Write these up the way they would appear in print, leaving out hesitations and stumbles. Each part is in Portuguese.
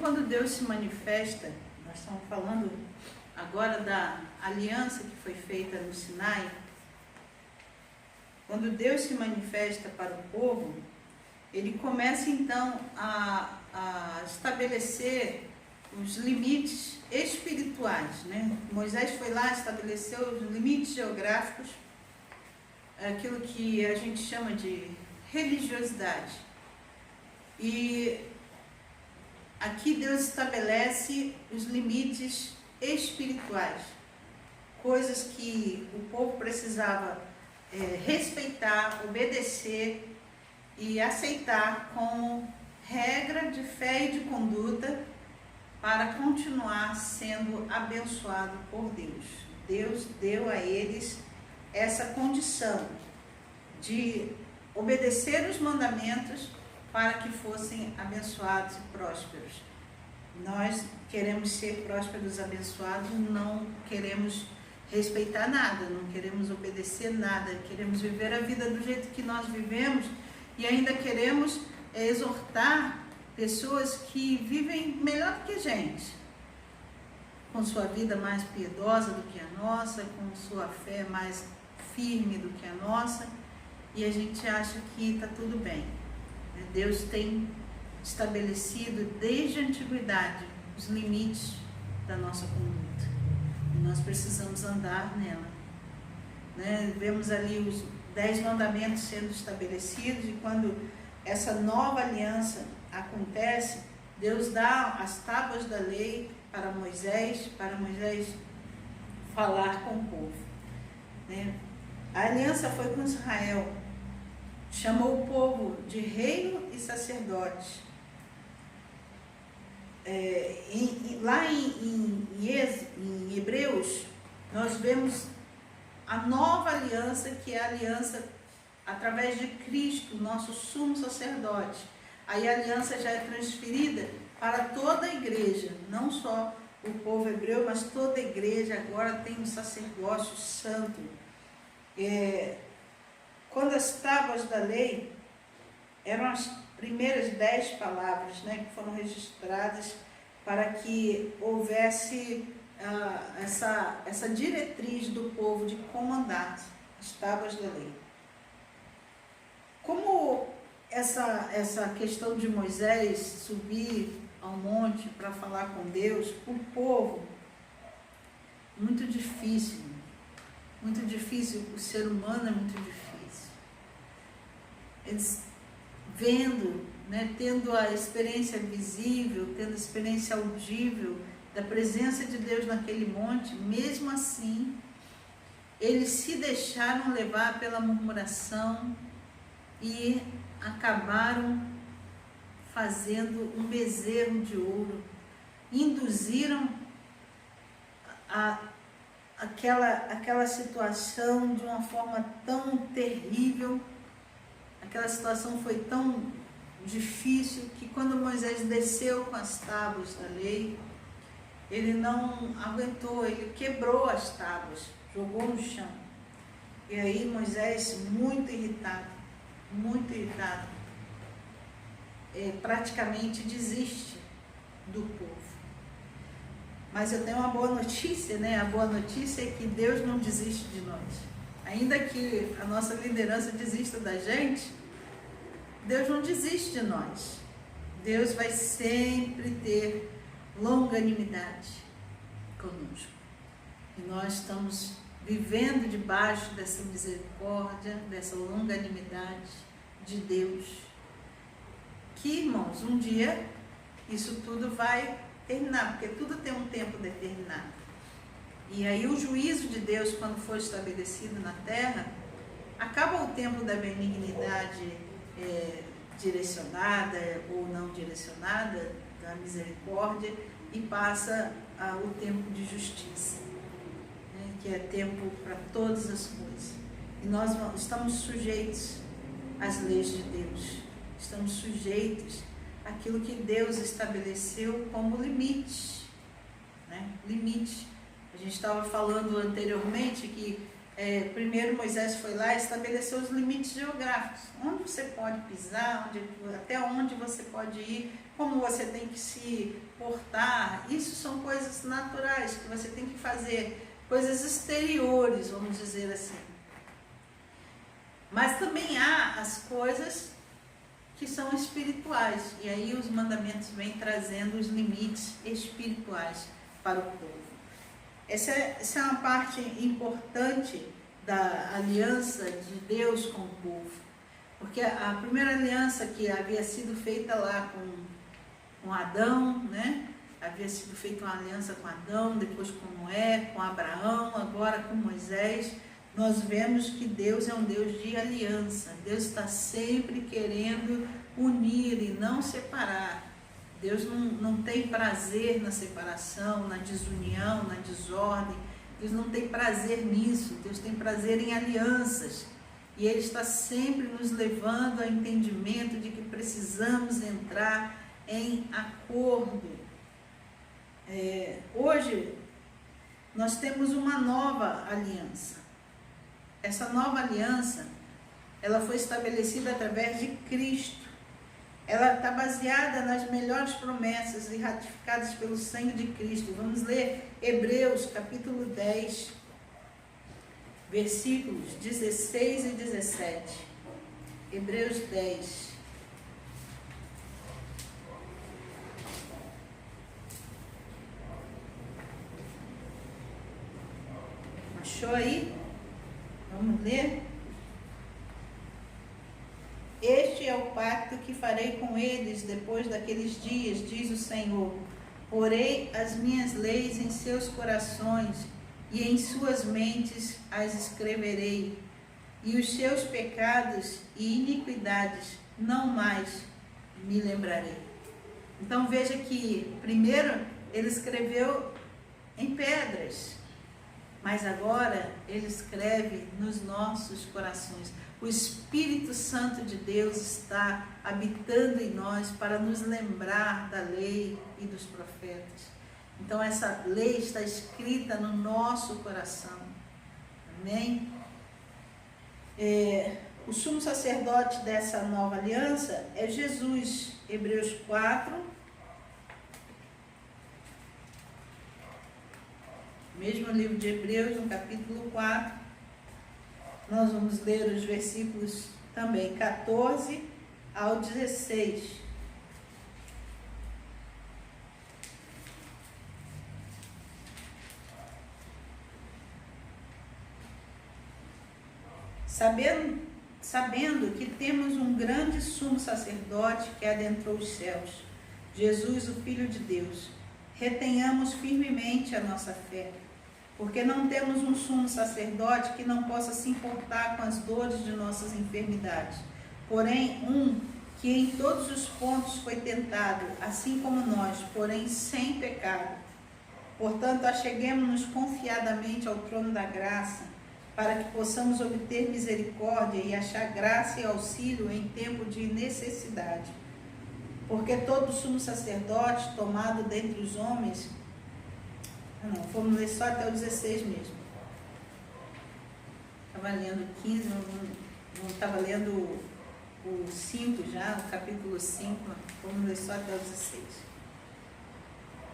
quando Deus se manifesta, nós estamos falando agora da aliança que foi feita no Sinai. Quando Deus se manifesta para o povo, ele começa então a estabelecer os limites espirituais, né? Moisés foi lá, estabeleceu os limites geográficos, aquilo que a gente chama de religiosidade. E aqui Deus estabelece os limites espirituais, coisas que o povo precisava respeitar, obedecer e aceitar como regra de fé e de conduta para continuar sendo abençoado por Deus. Deus deu a eles essa condição de obedecer os mandamentos para que fossem abençoados e prósperos. Nós queremos ser prósperos, abençoados, não queremos respeitar nada, não queremos obedecer nada, queremos viver a vida do jeito que nós vivemos e ainda queremos exortar pessoas que vivem melhor do que a gente, com sua vida mais piedosa do que a nossa, com sua fé mais firme do que a nossa, e a gente acha que está tudo bem. Deus tem estabelecido desde a antiguidade os limites da nossa conduta e nós precisamos andar nela, né? Vemos ali os 10 mandamentos sendo estabelecidos, e quando essa nova aliança acontece, Deus dá as tábuas da lei para Moisés falar com o povo, né? A aliança foi com Israel, chamou o povo de reino e sacerdote. Lá em Hebreus, nós vemos a nova aliança, que é a aliança através de Cristo, nosso sumo sacerdote. Aí a aliança já é transferida para toda a igreja, não só o povo hebreu, mas toda a igreja agora tem um sacerdócio santo. Quando as tábuas da lei eram as primeiras 10 palavras, né, que foram registradas para que houvesse essa diretriz do povo de como andar, as tábuas da lei. Como essa questão de Moisés subir ao monte para falar com Deus, o povo, muito difícil, o ser humano é muito difícil. Eles vendo, né, tendo a experiência visível, tendo a experiência audível da presença de Deus naquele monte, mesmo assim, eles se deixaram levar pela murmuração e acabaram fazendo um bezerro de ouro, induziram aquela situação de uma forma tão terrível. Aquela situação foi tão difícil que quando Moisés desceu com as tábuas da lei, ele não aguentou, ele quebrou as tábuas, jogou no chão. E aí Moisés, muito irritado, praticamente desiste do povo. Mas eu tenho uma boa notícia, né? A boa notícia é que Deus não desiste de nós. Ainda que a nossa liderança desista da gente, Deus não desiste de nós. Deus vai sempre ter longanimidade conosco. E nós estamos vivendo debaixo dessa misericórdia, dessa longanimidade de Deus. Que, irmãos, um dia isso tudo vai terminar, porque tudo tem um tempo determinado. E aí o juízo de Deus, quando for estabelecido na terra, acaba o tempo da benignidade direcionada ou não direcionada, da misericórdia, e passa o tempo de justiça, né, que é tempo para todas as coisas. E nós estamos sujeitos às leis de Deus, estamos sujeitos àquilo que Deus estabeleceu como limite, né? Limite. A gente estava falando anteriormente que primeiro Moisés foi lá e estabeleceu os limites geográficos, onde você pode pisar, até onde você pode ir como você tem que se portar. Isso são coisas naturais que você tem que fazer, coisas exteriores, vamos dizer assim. Mas também há as coisas que são espirituais, e aí os mandamentos vêm trazendo os limites espirituais para o povo. Essa é uma parte importante da aliança de Deus com o povo, porque a primeira aliança que havia sido feita lá com Adão, né? Havia sido feita uma aliança com Adão, depois com Noé, com Abraão, agora com Moisés. Nós vemos que Deus é um Deus de aliança. Deus está sempre querendo unir e não separar. Deus não tem prazer na separação, na desunião, na desordem. Deus não tem prazer nisso. Deus tem prazer em alianças. E Ele está sempre nos levando ao entendimento de que precisamos entrar em acordo. Hoje, nós temos uma nova aliança. Essa nova aliança, ela foi estabelecida através de Cristo. Ela está baseada nas melhores promessas e ratificadas pelo sangue de Cristo. Vamos ler Hebreus capítulo 10, versículos 16 e 17. Hebreus 10. Achou aí? Vamos ler? Este é o pacto que farei com eles depois daqueles dias, diz o Senhor. Porei as minhas leis em seus corações e em suas mentes as escreverei. E os seus pecados e iniquidades não mais me lembrarei. Então veja que primeiro ele escreveu em pedras, mas agora Ele escreve nos nossos corações. O Espírito Santo de Deus está habitando em nós para nos lembrar da lei e dos profetas. Então essa lei está escrita no nosso coração. Amém? O sumo sacerdote dessa nova aliança é Jesus. Hebreus 4. Mesmo livro de Hebreus, no capítulo 4, nós vamos ler os versículos também 14 ao 16. Sabendo que temos um grande sumo sacerdote que adentrou os céus, Jesus, o Filho de Deus, retenhamos firmemente a nossa fé, porque não temos um sumo sacerdote que não possa se importar com as dores de nossas enfermidades, porém um que em todos os pontos foi tentado, assim como nós, porém sem pecado. Portanto, acheguemo-nos confiadamente ao trono da graça, para que possamos obter misericórdia e achar graça e auxílio em tempo de necessidade. Porque todo sumo sacerdote tomado dentre os homens... Não, vamos ler só até o 16 mesmo. Estava lendo 15, não estava lendo o 5 já, o capítulo 5, vamos ler só até o 16.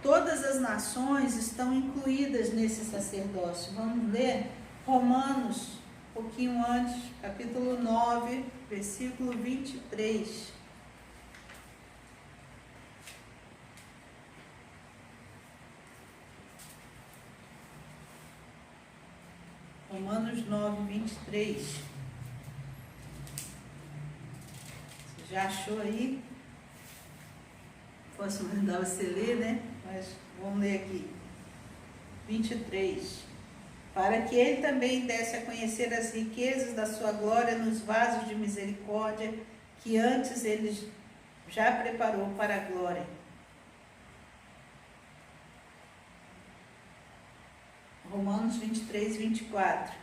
Todas as nações estão incluídas nesse sacerdócio. Vamos ler Romanos, um pouquinho antes, capítulo 9, versículo 23. Romanos 9, 23. Você já achou aí? Posso mandar você ler, né? Mas vamos ler aqui. 23. Para que ele também desse a conhecer as riquezas da sua glória nos vasos de misericórdia, que antes ele já preparou para a glória. Romanos 23, 24.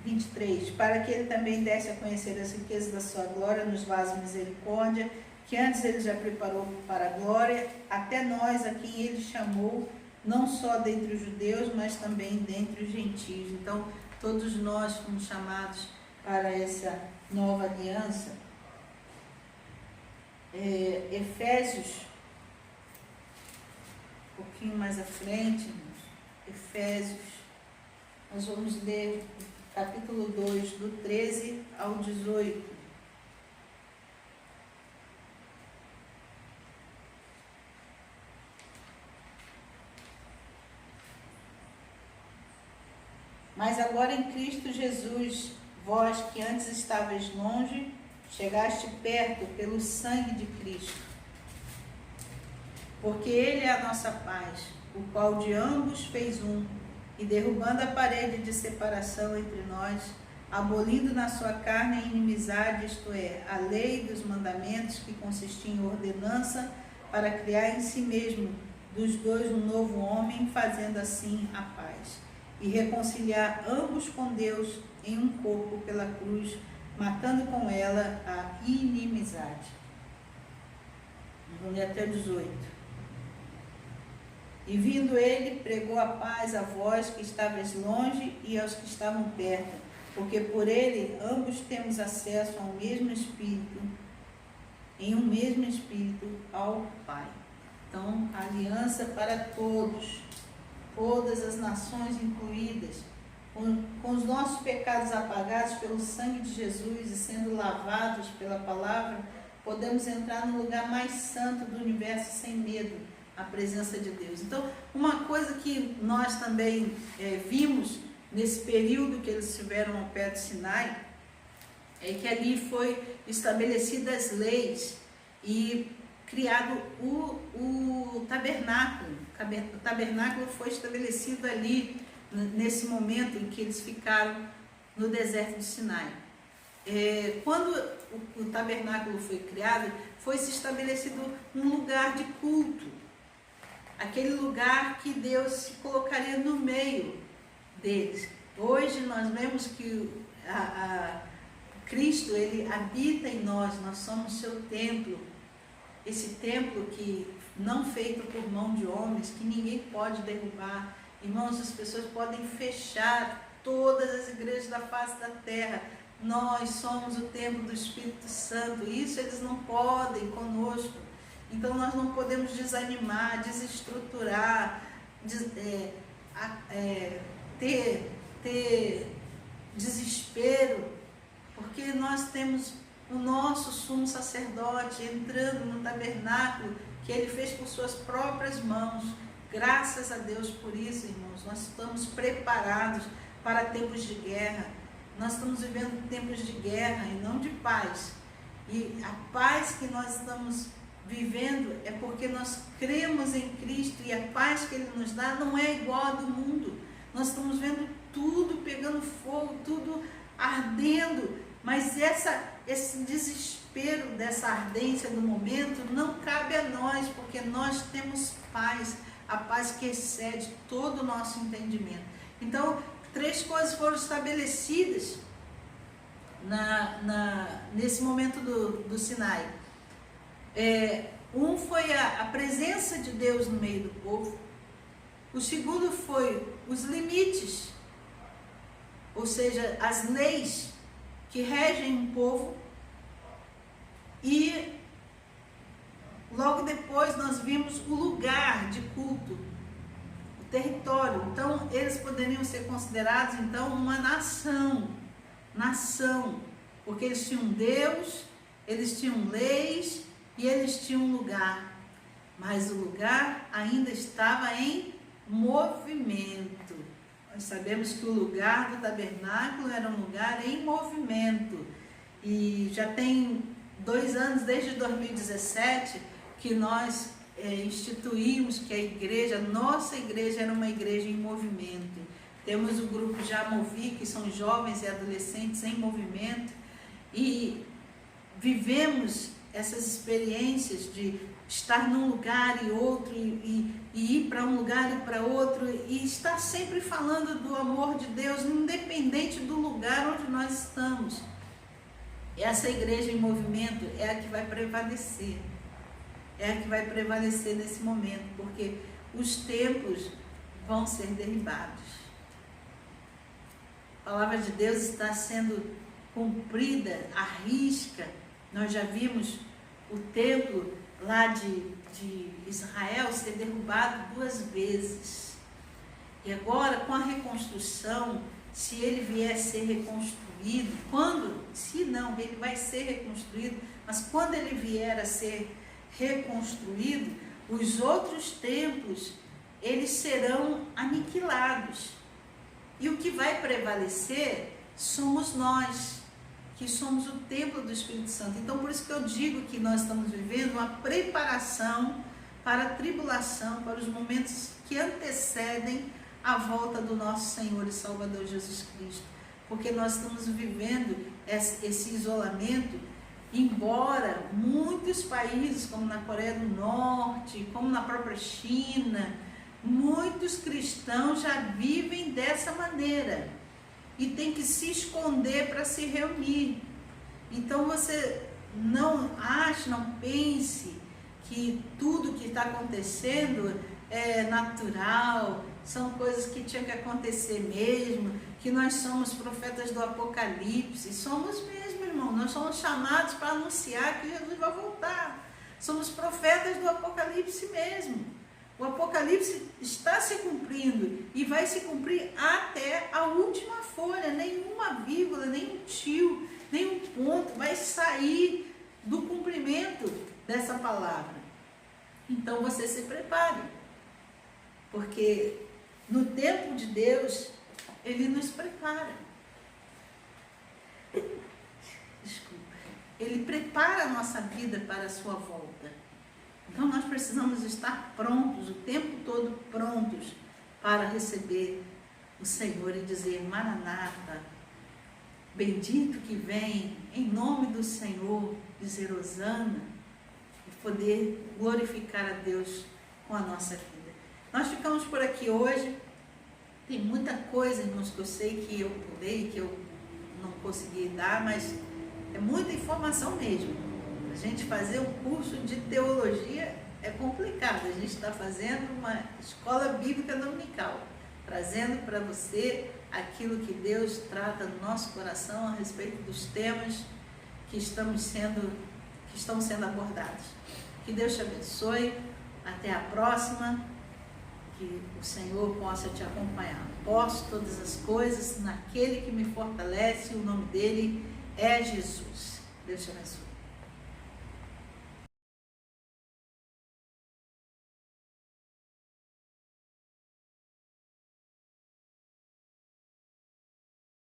23. Para que ele também desse a conhecer as riquezas da sua glória nos vasos de misericórdia, que antes ele já preparou para a glória, até nós, a quem ele chamou, não só dentre os judeus, mas também dentre os gentios. Então, todos nós fomos chamados para essa nova aliança. Efésios, um pouquinho mais à frente, irmãos. Efésios, nós vamos ler capítulo 2, do 13 ao 18. Mas agora em Cristo Jesus, vós que antes estavais longe, chegaste perto pelo sangue de Cristo. Porque Ele é a nossa paz, o qual de ambos fez um, e derrubando a parede de separação entre nós, abolindo na sua carne a inimizade, isto é, a lei dos mandamentos, que consistia em ordenança, para criar em si mesmo dos dois um novo homem, fazendo assim a paz, e reconciliar ambos com Deus em um corpo pela cruz, matando com ela a inimizade. Vamos ler até 18. E vindo ele, pregou a paz a vós que estavais longe e aos que estavam perto, porque por ele ambos temos acesso ao mesmo Espírito, em um mesmo Espírito ao Pai. Então, a aliança para todos, todas as nações incluídas, com os nossos pecados apagados pelo sangue de Jesus e sendo lavados pela palavra, podemos entrar no lugar mais santo do universo sem medo, a presença de Deus. Então, uma coisa que nós também vimos nesse período que eles estiveram ao pé do Sinai, é que ali foi estabelecidas as leis e criado o tabernáculo. O tabernáculo foi estabelecido ali, nesse momento em que eles ficaram no deserto do Sinai. Quando o tabernáculo foi criado, foi se estabelecido um lugar de culto, aquele lugar que Deus se colocaria no meio deles. Hoje nós vemos que Cristo, ele habita em nós, nós somos seu templo, esse templo que não feito por mão de homens, que ninguém pode derrubar. Irmãos, as pessoas podem fechar todas as igrejas da face da terra, nós somos o templo do Espírito Santo, isso eles não podem conosco. Então nós não podemos desanimar, desestruturar, ter desespero, porque nós temos o nosso sumo sacerdote entrando no tabernáculo que ele fez por suas próprias mãos. Graças a Deus por isso, irmãos. Nós estamos preparados para tempos de guerra. Nós estamos vivendo tempos de guerra e não de paz. E a paz que nós estamos vivendo é porque nós cremos em Cristo, e a paz que Ele nos dá não é igual a do mundo. Nós estamos vendo tudo pegando fogo, tudo ardendo, mas esse desespero dessa ardência do momento não cabe a nós, porque nós temos paz, a paz que excede todo o nosso entendimento. Então, 3 coisas foram estabelecidas nesse momento do Sinai. Um foi a presença de Deus no meio do povo. O segundo foi os limites, ou seja, as leis que regem um povo. E logo depois nós vimos o lugar de culto, o território. Então eles poderiam ser considerados então uma nação, porque eles tinham Deus, eles tinham leis e eles tinham um lugar, mas o lugar ainda estava em movimento. Nós sabemos que o lugar do tabernáculo era um lugar em movimento, e já tem 2 anos, desde 2017, que nós instituímos que a igreja, nossa igreja era uma igreja em movimento. Temos o grupo Já Movi, que são jovens e adolescentes em movimento, e vivemos essas experiências de estar num lugar e outro, e ir para um lugar e para outro, e estar sempre falando do amor de Deus, independente do lugar onde nós estamos. Essa igreja em movimento é a que vai prevalecer, nesse momento, porque os templos vão ser derribados. A palavra de Deus está sendo cumprida à risca. Nós já vimos o templo lá de Israel ser derrubado 2 vezes. E agora, com a reconstrução, se ele vier a ser reconstruído, se não, ele vai ser reconstruído, mas quando ele vier a ser reconstruído, os outros templos, eles serão aniquilados. E o que vai prevalecer somos nós, que somos o templo do Espírito Santo. Então, por isso que eu digo que nós estamos vivendo uma preparação para a tribulação, para os momentos que antecedem a volta do nosso Senhor e Salvador Jesus Cristo. Porque nós estamos vivendo esse isolamento, embora muitos países, como na Coreia do Norte, como na própria China, muitos cristãos já vivem dessa maneira e tem que se esconder para se reunir. Então você não ache, não pense que tudo que está acontecendo é natural, são coisas que tinham que acontecer mesmo, que nós somos profetas do Apocalipse. Somos mesmo, irmão, nós somos chamados para anunciar que Jesus vai voltar. Somos profetas do Apocalipse mesmo. O Apocalipse está se cumprindo e vai se cumprir até a última folha, nenhuma vírgula, nenhum tio, nenhum ponto vai sair do cumprimento dessa palavra. Então você se prepare, porque no tempo de Deus, Ele nos prepara. Desculpa. Ele prepara a nossa vida para a sua volta. Então nós precisamos estar prontos, o tempo todo prontos, para receber o Senhor e dizer: Maranata, bendito que vem, em nome do Senhor, dizer Hosana, e poder glorificar a Deus com a nossa vida. Nós ficamos por aqui hoje. Tem muita coisa, irmãos, que eu sei que eu pulei, que eu não consegui dar, mas é muita informação mesmo. A gente fazer um curso de teologia é complicado. A gente está fazendo uma escola bíblica dominical, trazendo para você aquilo que Deus trata no nosso coração a respeito dos temas que estão sendo abordados. Que Deus te abençoe. Até a próxima. Que o Senhor possa te acompanhar. Posso todas as coisas naquele que me fortalece. O nome dele é Jesus. Deus te abençoe.